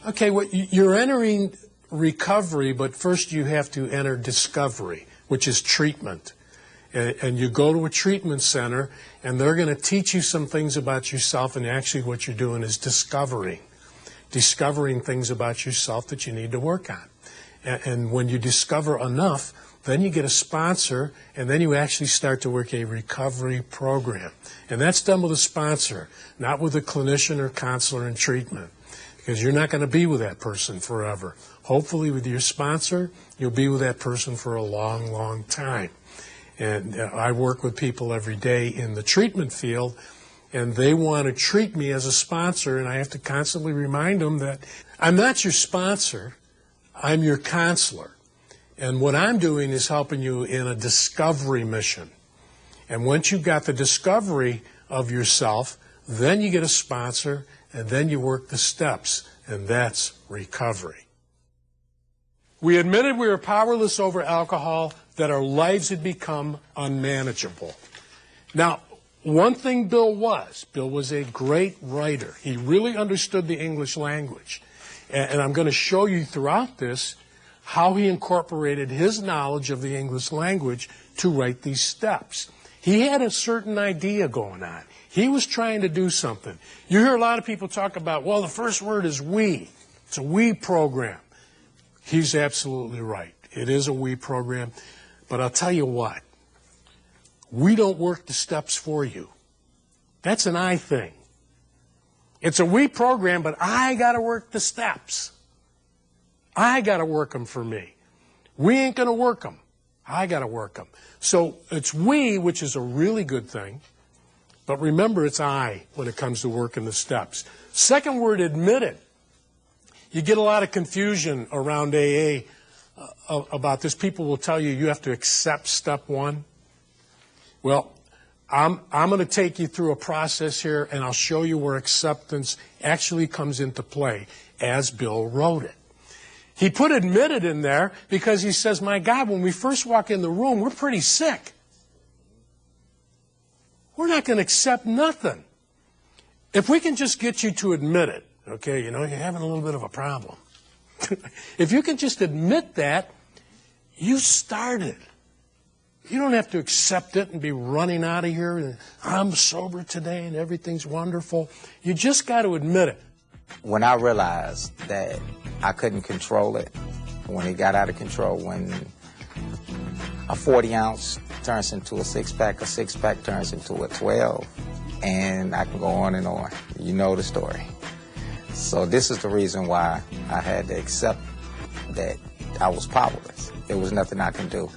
Okay, well, you're entering recovery, but first you have to enter discovery, which is treatment. And you go to a treatment center, and they're going to teach you some things about yourself, and actually what you're doing is discovering things about yourself that you need to work on. And when you discover enough, then you get a sponsor, and then you actually start to work a recovery program. And that's done with a sponsor, not with a clinician or counselor in treatment, because you're not going to be with that person forever. Hopefully with your sponsor, you'll be with that person for a long, long time. And I work with people every day in the treatment field, and they want to treat me as a sponsor, and I have to constantly remind them that I'm not your sponsor, I'm your counselor. And what I'm doing is helping you in a discovery mission. And once you've got the discovery of yourself, then you get a sponsor, and then you work the steps, and that's recovery. We admitted we were powerless over alcohol, that our lives had become unmanageable. Now, one thing Bill was a great writer. He really understood the English language. And I'm going to show you throughout this how he incorporated his knowledge of the English language to write these steps. He had a certain idea going on. He was trying to do something. You hear a lot of people talk about, well, the first word is we. It's a we program. He's absolutely right. It is a we program. But I'll tell you what. We don't work the steps for you. That's an I thing. It's a we program, but I got to work the steps. I got to work them for me. We ain't going to work them. I got to work them. So it's we, which is a really good thing. But remember, it's I when it comes to working the steps. Second word, admitted. You get a lot of confusion around AA about this. People will tell you you have to accept step one. Well, I'm going to take you through a process here, and I'll show you where acceptance actually comes into play as Bill wrote it. He put admitted in there because he says, my God, when we first walk in the room, we're pretty sick. We're not going to accept nothing. If we can just get you to admit it, okay, you know, you're having a little bit of a problem. If you can just admit that, you started. You don't have to accept it and be running out of here and I'm sober today and everything's wonderful. You just got to admit it. When I realized that I couldn't control it, when it got out of control, when a 40-ounce turns into a six-pack turns into a 12, and I can go on and on. You know the story. So this is the reason why I had to accept that I was powerless. There was nothing I can do.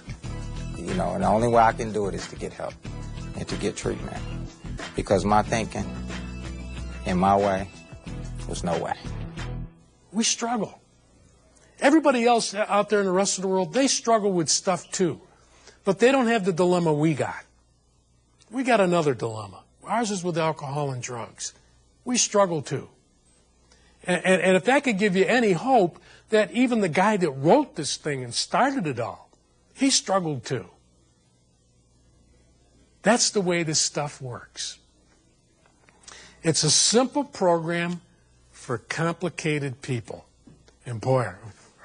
You know, and the only way I can do it is to get help and to get treatment. Because my thinking in my way was no way. We struggle. Everybody else out there in the rest of the world, they struggle with stuff too. But they don't have the dilemma we got. We got another dilemma. Ours is with alcohol and drugs. We struggle too. And if that could give you any hope, that even the guy that wrote this thing and started it all, he struggled too. That's the way this stuff works. It's a simple program for complicated people. And boy,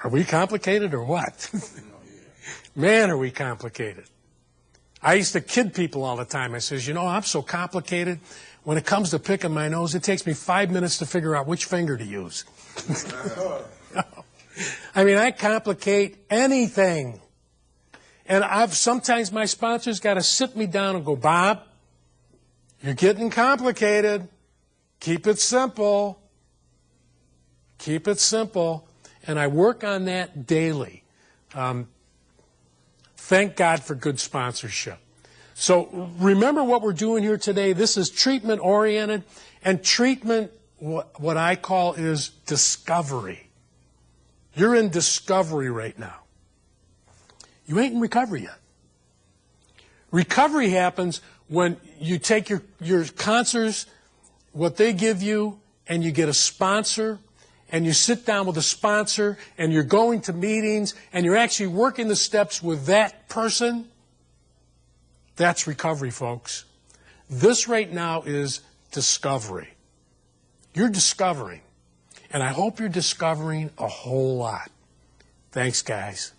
are we complicated or what? Man, are we complicated. I used to kid people all the time. I says, you know, I'm so complicated. When it comes to picking my nose, it takes me 5 minutes to figure out which finger to use. I mean, I complicate anything. And sometimes my sponsors got to sit me down and go, Bob, you're getting complicated. Keep it simple. Keep it simple. And I work on that daily. Thank God for good sponsorship. So remember what we're doing here today. This is treatment-oriented. And treatment, what I call, is discovery. You're in discovery right now. You ain't in recovery yet. Recovery happens when you take your counselors, what they give you, and you get a sponsor, and you sit down with a sponsor, and you're going to meetings, and you're actually working the steps with that person. That's recovery, folks. This right now is discovery. You're discovering. And I hope you're discovering a whole lot. Thanks, guys.